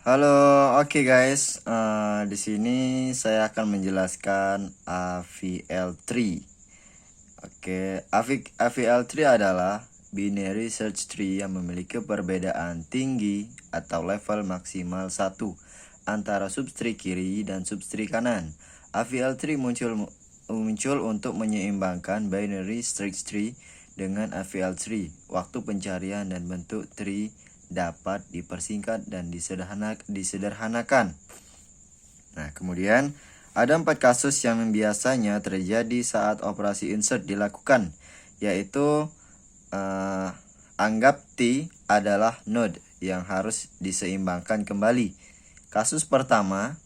Halo, oke guys. Di sini saya akan menjelaskan AVL3. Oke, AVL3 adalah binary search tree yang memiliki perbedaan tinggi atau level maksimal 1 antara subtree kiri dan subtree kanan. AVL3 muncul untuk menyeimbangkan binary search tree dengan AVL3. Waktu pencarian dan bentuk tree dapat dipersingkat dan disederhanakan. Nah, kemudian ada 4 kasus yang biasanya terjadi saat operasi insert dilakukan, yaitu anggap T adalah node yang harus diseimbangkan kembali. Kasus pertama,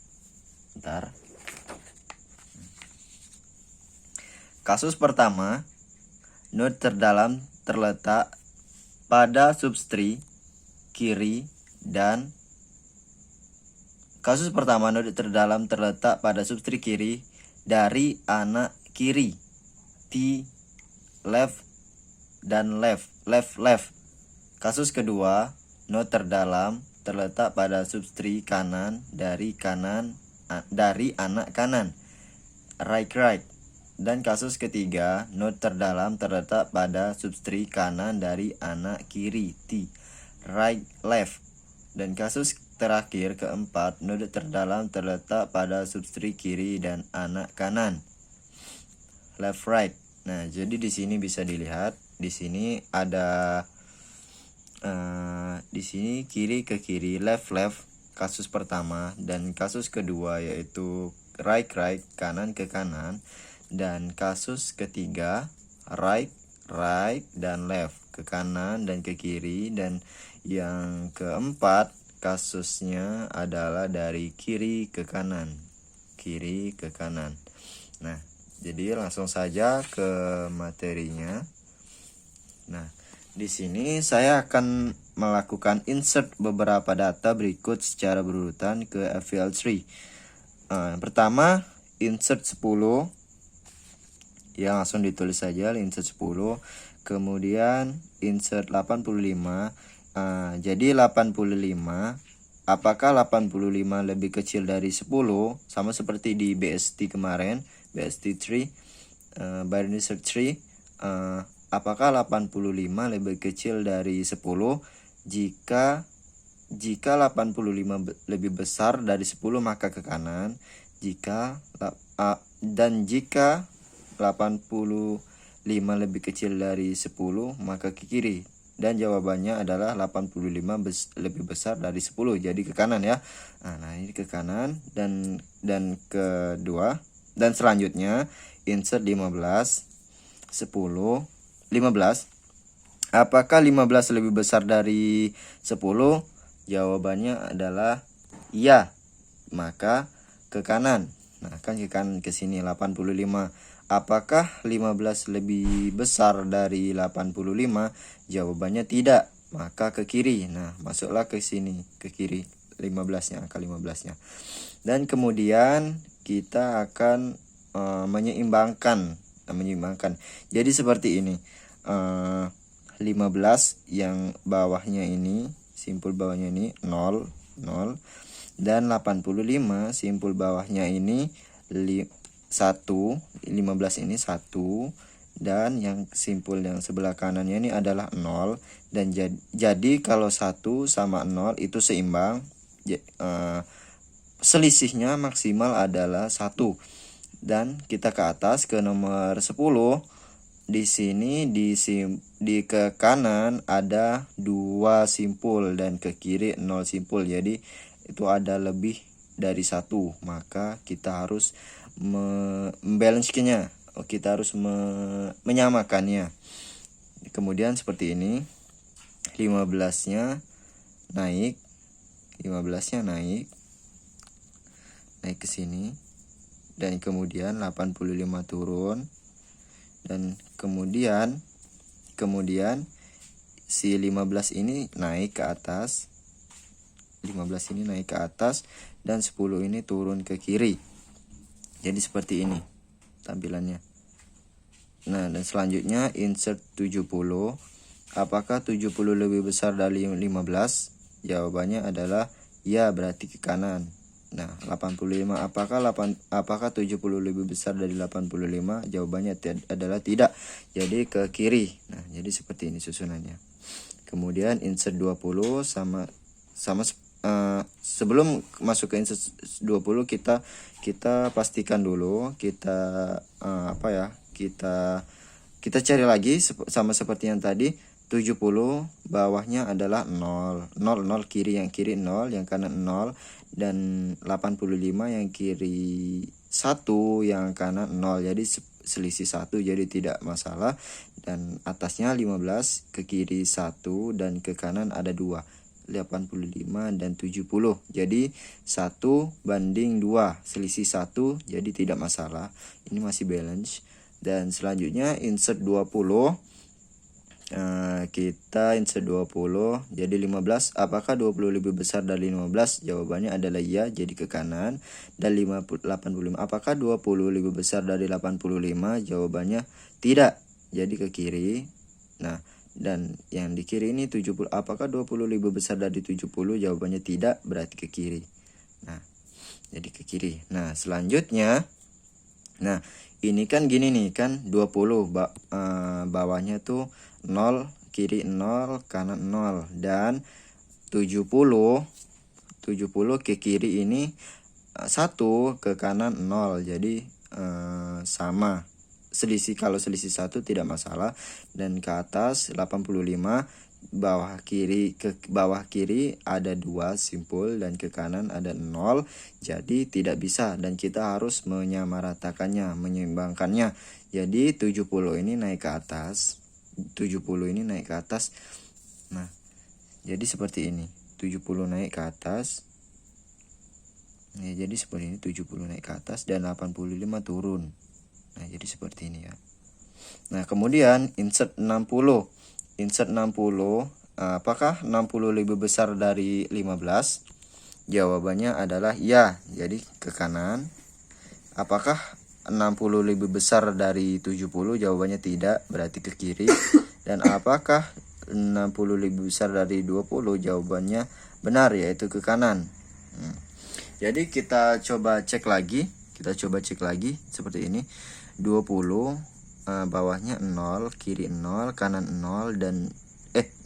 node terdalam terletak pada subtree kiri dan node terdalam terletak pada subtree kiri dari anak kiri T left dan left. Kasus kedua, node terdalam terletak pada subtree kanan dari anak kanan right. Dan kasus ketiga, node terdalam terletak pada subtree kanan dari anak kiri T right left. Dan kasus terakhir keempat, node terdalam terletak pada subtree kiri dan anak kanan left right. Nah, jadi di sini bisa dilihat, di sini ada di sini kiri ke kiri, left kasus pertama, dan kasus kedua yaitu right kanan ke kanan, dan kasus ketiga right dan left ke kanan dan ke kiri, dan yang keempat kasusnya adalah dari kiri ke kanan. Nah, jadi langsung saja ke materinya. Nah, di sini saya akan melakukan insert beberapa data berikut secara berurutan ke AVL3. Yang pertama, insert 10. Ya, langsung ditulis saja insert 10. Kemudian insert 85. Jadi 85, apakah 85 lebih kecil dari 10? Sama seperti di BST kemarin, BST3, binary search tree. Apakah 85 lebih kecil dari 10? Jika 85 lebih besar dari 10 maka ke kanan. Jika 85 lebih kecil dari 10 maka ke kiri. Dan jawabannya adalah 85 lebih besar dari 10, jadi ke kanan ya. Nah, ini ke kanan, dan kedua, dan selanjutnya insert 15. Apakah 15 lebih besar dari 10? Jawabannya adalah iya, maka ke kanan. Nah, kan ke kanan ke sini 85. Apakah 15 lebih besar dari 85? Jawabannya tidak, maka ke kiri. Nah, masuklah ke sini, ke kiri 15-nya, angka 15-nya. Dan kemudian kita akan menyeimbangkan. Jadi seperti ini. 15 yang bawahnya ini, simpul bawahnya ini 0. Dan 85 simpul bawahnya ini 1, 15 ini 1, dan yang simpul yang sebelah kanannya ini adalah 0. Dan jadi kalau 1 sama 0 itu seimbang, selisihnya maksimal adalah 1. Dan kita ke atas ke nomor 10. Di sini di ke kanan ada 2 simpul dan ke kiri 0 simpul. Jadi itu ada lebih dari 1, maka kita harus membalance-nya. Kita harus menyamakannya. Kemudian seperti ini. 15-nya naik. Naik ke sini. Dan kemudian 85 turun. Dan kemudian si 15 ini naik ke atas. 15 ini naik ke atas dan 10 ini turun ke kiri. Jadi seperti ini tampilannya. Nah, dan selanjutnya insert 70. Apakah 70 lebih besar dari 15? Jawabannya adalah ya berarti ke kanan. Nah, 85 apakah 70 lebih besar dari 85? Jawabannya adalah tidak. Jadi ke kiri. Nah, jadi seperti ini susunannya. Kemudian insert 20 sebelum masuk ke insert 20 kita pastikan dulu kita kita cari lagi sama seperti yang tadi. 70 bawahnya adalah 0 kiri, yang kiri 0, yang kanan 0, dan 85 yang kiri 1, yang kanan 0. Jadi selisih 1, jadi tidak masalah. Dan atasnya 15, ke kiri 1 dan ke kanan ada 2, 85 dan 70. Jadi 1 banding 2, selisih 1, jadi tidak masalah. Ini masih balance. Dan selanjutnya insert 20. Kita insert 20, jadi 15. Apakah 20 lebih besar dari 15? Jawabannya adalah iya, jadi ke kanan. Dan 85, apakah 20 lebih besar dari 85? Jawabannya tidak, jadi ke kiri. Nah, dan yang di kiri ini 70, apakah 20 lebih besar dari 70? Jawabannya tidak, berarti ke kiri. Nah, jadi ke kiri. Nah, selanjutnya, nah ini kan gini nih kan, 20 bawahnya tuh 0, kiri 0, kanan 0, dan 70 ke kiri ini 1, ke kanan 0. Jadi sama, selisih, kalau selisih 1 tidak masalah. Dan ke atas 85, ke bawah kiri ada 2 simpul, dan ke kanan ada 0, jadi tidak bisa, dan kita harus menyamaratakannya, menyeimbangkannya. Jadi 70 ini naik ke atas, 70 ini naik ke atas. Nah, jadi seperti ini, 70 naik ke atas ya, jadi seperti ini, 70 naik ke atas dan 85 turun. Nah, jadi seperti ini ya. Nah, kemudian insert 60. Insert 60, apakah 60 lebih besar dari 15? Jawabannya adalah ya, jadi ke kanan. Apakah 60 lebih besar dari 70? Jawabannya tidak, berarti ke kiri. Dan apakah 60 lebih besar dari 20? Jawabannya benar, yaitu ke kanan. Jadi kita coba cek lagi. Seperti ini. 20 bawahnya 0, kiri 0, kanan 0, dan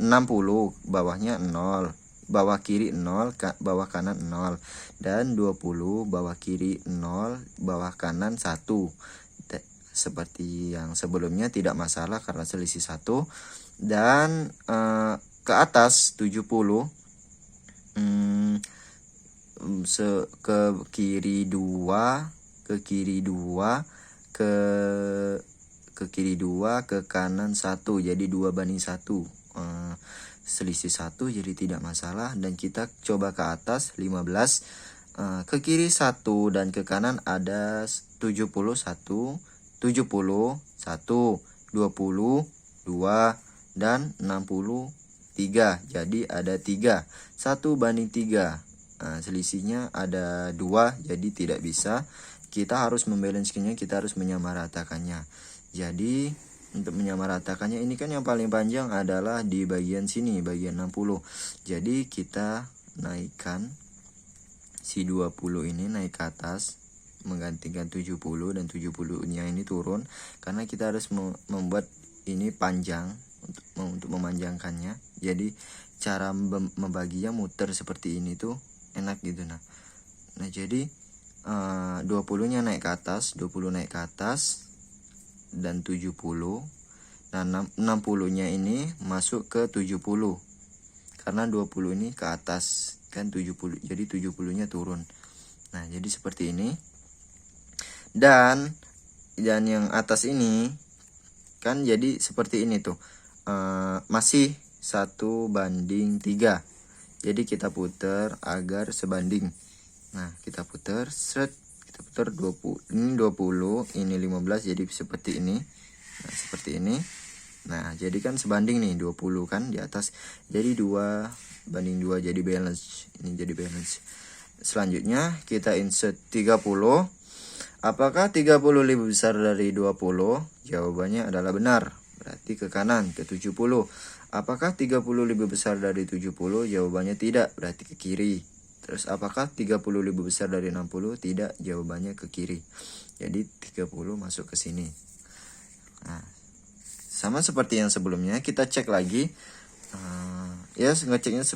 60 bawahnya 0, bawah kiri 0, bawah kanan 0, dan 20 bawah kiri 0, bawah kanan 1. Seperti yang sebelumnya tidak masalah karena selisih 1. Dan ke atas 70 ke kiri 2, ke kiri 2, ke kiri 2, ke kanan 1, jadi 2 banding 1, selisih 1, jadi tidak masalah. Dan kita coba ke atas 15, ke kiri 1 dan ke kanan ada 71, 20, 2, dan 63, jadi ada 3, 1 banding 3. Selisihnya ada 2, jadi tidak bisa. Kita harus membalancekannya, kita harus menyamaratakannya. Jadi untuk menyamaratakannya ini kan yang paling panjang adalah di bagian sini, bagian 60. Jadi kita naikkan si 20 ini naik ke atas, menggantikan 70, dan 70-nya ini turun karena kita harus membuat ini panjang untuk memanjangkannya. Jadi cara membaginya muter seperti ini tuh enak gitu. Nah jadi 20-nya naik ke atas, 20 naik ke atas, dan 70. Nah 60-nya ini masuk ke 70 karena 20 ini ke atas kan 70, jadi 70-nya turun. Nah jadi seperti ini. Dan yang atas ini kan jadi seperti ini tuh, masih 1 banding 3. Jadi kita putar agar sebanding. Nah kita putar, kita putar 20, ini 20, ini 15, jadi seperti ini. Nah seperti ini. Nah jadi kan sebanding nih, 20 kan di atas, jadi 2 banding 2, jadi balance. Ini jadi balance. Selanjutnya kita insert 30. Apakah 30 lebih besar dari 20? Jawabannya adalah benar, berarti ke kanan, ke 70. Apakah 30 lebih besar dari 70? Jawabannya tidak, berarti ke kiri. Terus apakah 30 lebih besar dari 60? Tidak, jawabannya ke kiri. Jadi 30 masuk ke sini. Nah, sama seperti yang sebelumnya, kita cek lagi. Ya ngeceknya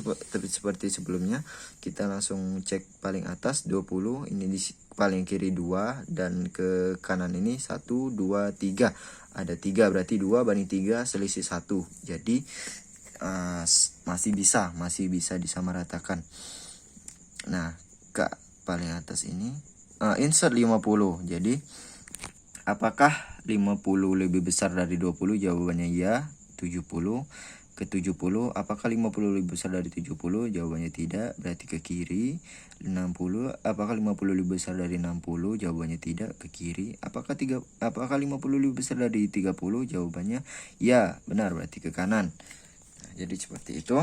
seperti sebelumnya, kita langsung cek paling atas 20, ini di paling kiri 2, dan ke kanan ini 1, 2, 3. Ada 3, berarti 2 banding 3 selisih 1. Jadi masih bisa disamaratakan. Nah, ke paling atas ini insert 50. Jadi apakah 50 lebih besar dari 20? Jawabannya ya. 70 ke 70. Apakah 50 lebih besar dari 70? Jawabannya tidak, berarti ke kiri. 60. Apakah 50 lebih besar dari 60? Jawabannya tidak, ke kiri. Apakah 50 lebih besar dari 30? Jawabannya ya, benar, berarti ke kanan. Nah, jadi seperti itu.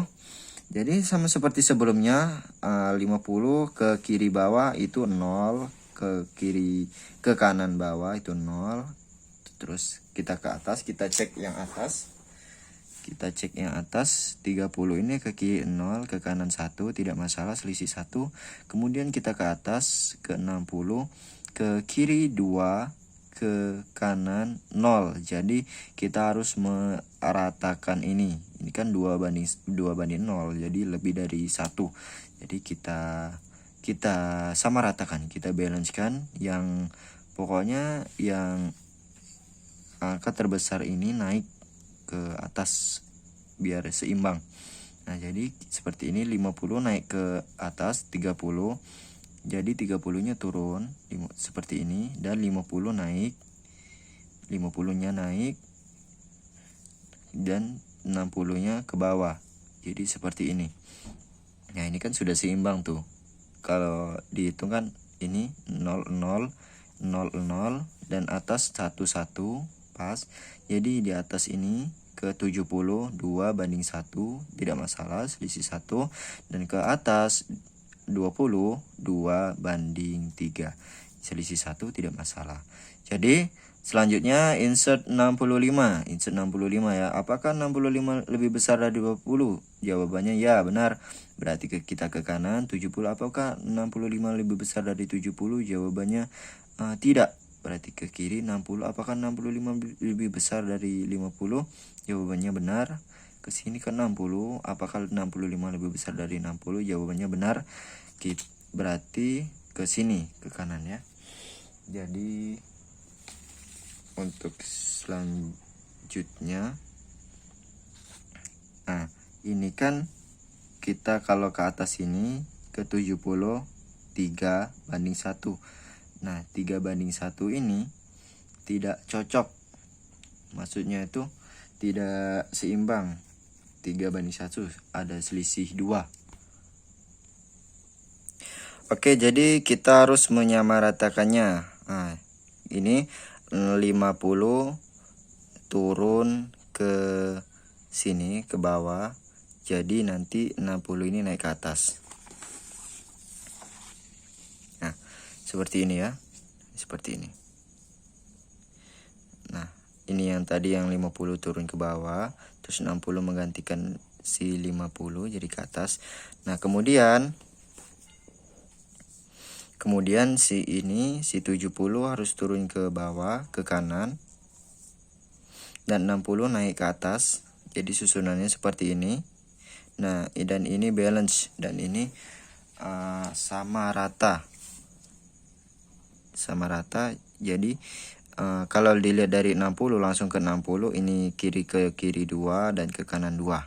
Jadi sama seperti sebelumnya, 50 ke kiri bawah itu 0, ke kanan bawah itu 0. Terus kita ke atas, kita cek yang atas. 30 ini ke kiri 0, ke kanan 1, tidak masalah, selisih 1. Kemudian kita ke atas ke 60, ke kiri 2, ke kanan 0. Jadi kita harus meratakan ini. Ini kan 2 banding 0, jadi lebih dari 1. Jadi kita sama ratakan, kita balancekan, yang pokoknya yang angka terbesar ini naik ke atas biar seimbang. Nah, jadi seperti ini, 50 naik ke atas 30. Jadi 30-nya turun seperti ini, dan 50 naik. 50-nya naik dan 60-nya ke bawah. Jadi seperti ini. Nah, ini kan sudah seimbang tuh. Kalau dihitung kan ini 0 0 0 0 dan atas 1 1 pas. Jadi di atas ini ke 70 2 banding 1 tidak masalah, selisih 1, dan ke atas 20 2 banding 3 selisih 1 tidak masalah. Jadi selanjutnya insert 65. Insert 65 ya. Apakah 65 lebih besar dari 20? Jawabannya ya, benar. Berarti kita ke kanan 70. Apakah 65 lebih besar dari 70? Jawabannya tidak. Berarti ke kiri 60. Apakah 65 lebih besar dari 50? Jawabannya benar. Ke sini ke 60. Apakah 65 lebih besar dari 60? Jawabannya benar. Berarti ke sini, ke kanan ya. Jadi untuk selanjutnya, nah ini kan kita kalau ke atas ini ke 70 3 banding 1. Nah 3 banding 1 ini tidak cocok, maksudnya itu tidak seimbang. 3 banding 1 ada selisih 2. Oke, jadi kita harus menyamaratakannya. Nah ini 50 turun ke sini, ke bawah. Jadi nanti 60 ini naik ke atas. Nah seperti ini ya, seperti ini. Nah ini yang tadi yang 50 turun ke bawah, terus 60 menggantikan si 50 jadi ke atas. Nah kemudian si 70 harus turun ke bawah, ke kanan, dan 60 naik ke atas. Jadi susunannya seperti ini. Nah dan ini balance, dan ini sama rata. Jadi kalau dilihat dari 60 langsung ke 60, ini kiri ke kiri 2 dan ke kanan 2.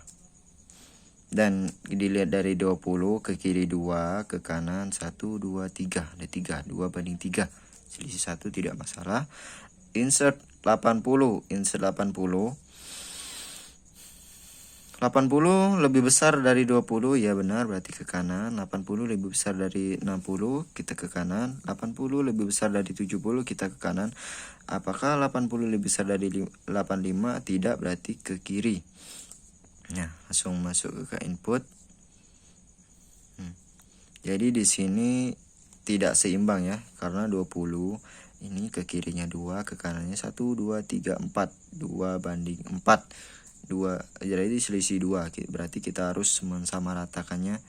Dan dilihat dari 20 ke kiri 2, ke kanan 1 2 3. Ada 3, 2 banding 3. Selisih 1 tidak masalah. Insert 80. Insert 80. 80 lebih besar dari 20, ya benar, berarti ke kanan. 80 lebih besar dari 60, kita ke kanan. 80 lebih besar dari 70, kita ke kanan. Apakah 80 lebih besar dari 85? Tidak, berarti ke kiri. Nah, langsung masuk ke input. Jadi di sini tidak seimbang ya, karena 20 ini ke kirinya 2, ke kanannya 1 2 3 4. 2 banding 4. 2, jadi selisih 2. Berarti kita harus mensamaratakannya,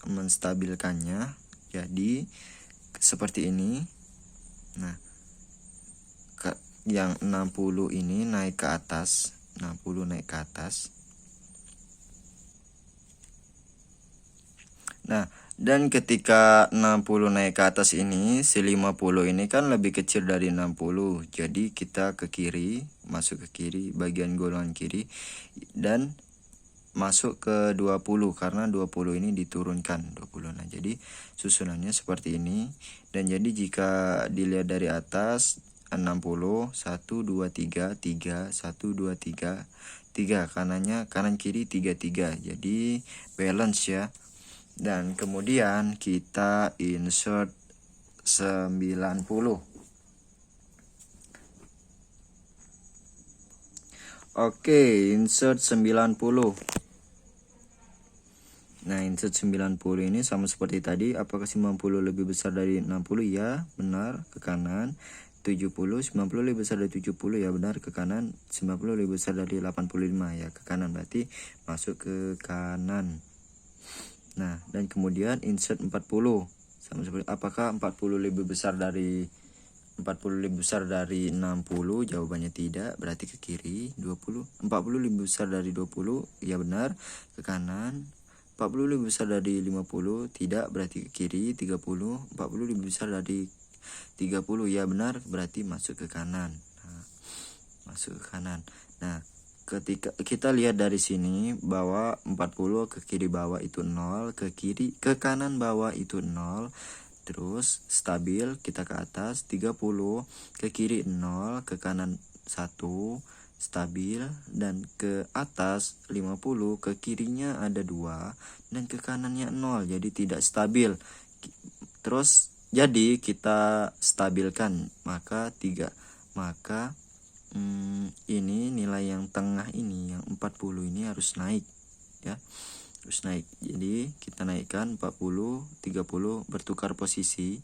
menstabilkannya jadi seperti ini. Nah, yang 60 ini naik ke atas, 60 naik ke atas. Nah, dan ketika 60 naik ke atas ini, si 50 ini kan lebih kecil dari 60. Jadi kita ke kiri, masuk ke kiri, bagian golongan kiri, dan masuk ke 20 karena 20 ini diturunkan 20. Nah, jadi susunannya seperti ini. Dan jadi jika dilihat dari atas 60 1 2 3 3 1 2 3 3 kanannya kanan kiri 3 3. Jadi balance ya. Dan kemudian kita insert 90. Oke, insert 90. Nah, insert 90 ini sama seperti tadi. Apakah 90 lebih besar dari 60? Ya, benar, ke kanan. 70, 90 lebih besar dari 70, ya benar, ke kanan. 90 lebih besar dari 85, ya ke kanan, berarti masuk ke kanan. Nah, dan kemudian insert 40. Sama seperti apakah 40 lebih besar dari 60? Jawabannya tidak, berarti ke kiri. 20, 40 lebih besar dari 20, ya benar, ke kanan. 40 lebih besar dari 50, tidak, berarti ke kiri. 30, 40 lebih besar dari 30, ya benar, berarti masuk ke kanan. Nah, masuk ke kanan. Nah, ketika kita lihat dari sini bahwa 40 ke kiri bawah itu 0, ke kanan bawah itu 0. Terus stabil, kita ke atas 30, ke kiri 0, ke kanan 1, stabil, dan ke atas 50, ke kirinya ada 2 dan ke kanannya 0, jadi tidak stabil. Terus jadi kita stabilkan, maka ini nilai yang tengah ini, yang 40 ini harus naik ya, harus naik. Jadi kita naikkan 40, 30, bertukar posisi.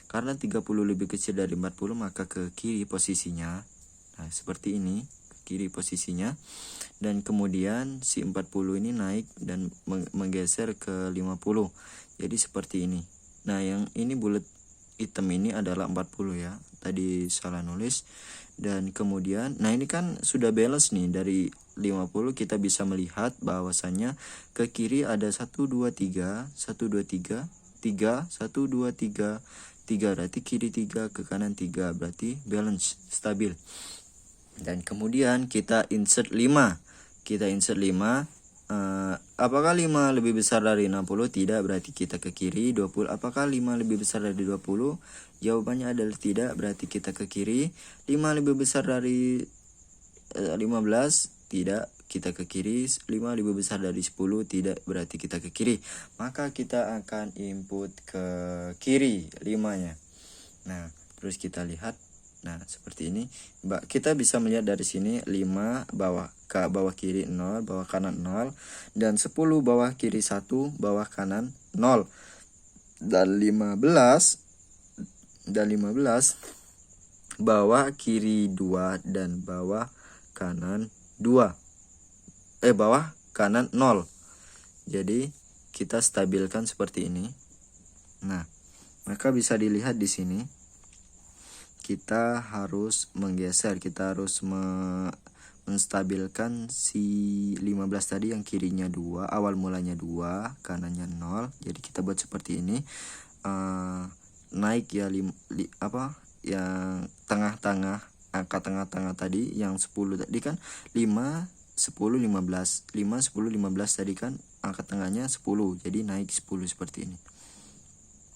Karena 30 lebih kecil dari 40, maka ke kiri posisinya. Nah, seperti ini, ke kiri posisinya. Dan kemudian si 40 ini naik dan menggeser ke 50. Jadi seperti ini. Nah, yang ini bulat hitam ini adalah 40 ya. Tadi salah nulis. Dan kemudian, nah ini kan sudah balance nih. Dari 50 kita bisa melihat bahwasannya ke kiri ada 1 2 3 1 2 3 3 1 2 3 3, berarti kiri 3, ke kanan 3, berarti balance, stabil. Dan kemudian kita insert 5. Kita insert 5. Apakah 5 lebih besar dari 60? Tidak, berarti kita ke kiri. 20, apakah 5 lebih besar dari 20? Jawabannya adalah tidak, berarti kita ke kiri. 5 lebih besar dari 15? Tidak, kita ke kiri. 5 lebih besar dari 10? Tidak, berarti kita ke kiri. Maka kita akan input ke kiri 5-nya. Nah, terus kita lihat. Nah, seperti ini. Kita bisa melihat dari sini 5 bawah kiri 0, bawah kanan 0, dan 10 bawah kiri 1, bawah kanan 0. Dan 15 bawah kiri 2 dan bawah kanan 2. Bawah kanan 0. Jadi kita stabilkan seperti ini. Nah, maka bisa dilihat di sini kita harus menggeser, kita harus menstabilkan si 15 tadi yang kirinya 2, awal mulanya 2, kanannya 0. Jadi kita buat seperti ini. Naik ya yang tengah-tengah, angka tengah-tengah tadi yang 10 tadi kan 5 10 15. 5 10 15 tadi kan angka tengahnya 10. Jadi naik 10 seperti ini.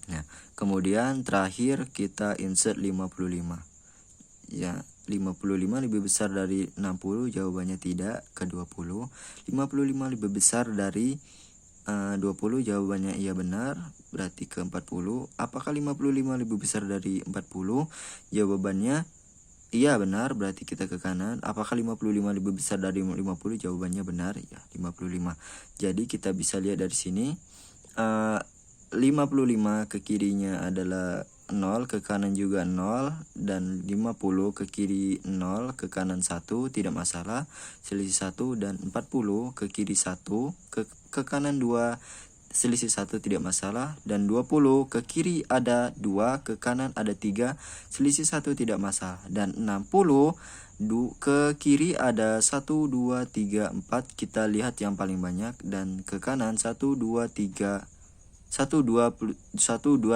Nah, kemudian terakhir kita insert 55. Ya, 55 lebih besar dari 60, jawabannya tidak, ke 20. 55 lebih besar dari 20, jawabannya iya benar, berarti ke 40. Apakah 55 lebih besar dari 40? Jawabannya iya benar, berarti kita ke kanan. Apakah 55 lebih besar dari 50? Jawabannya benar, ya 55. Jadi kita bisa lihat dari sini 55 ke kirinya adalah 0, ke kanan juga 0, dan 50 ke kiri 0, ke kanan 1, tidak masalah, selisih 1, dan 40 ke kiri 1, ke kanan 2, selisih 1 tidak masalah. Dan 20 ke kiri ada 2, ke kanan ada 3, selisih 1 tidak masalah. Dan 60 ke kiri ada 1, 2, 3, 4, kita lihat yang paling banyak. Dan ke kanan 1, 2, 3, 1, 2,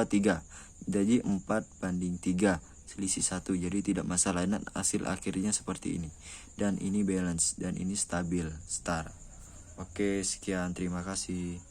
3, jadi 4:3, selisih 1, jadi tidak masalah. Dan hasil akhirnya seperti ini. Dan ini balance, dan ini stabil, star. Oke, sekian, terima kasih.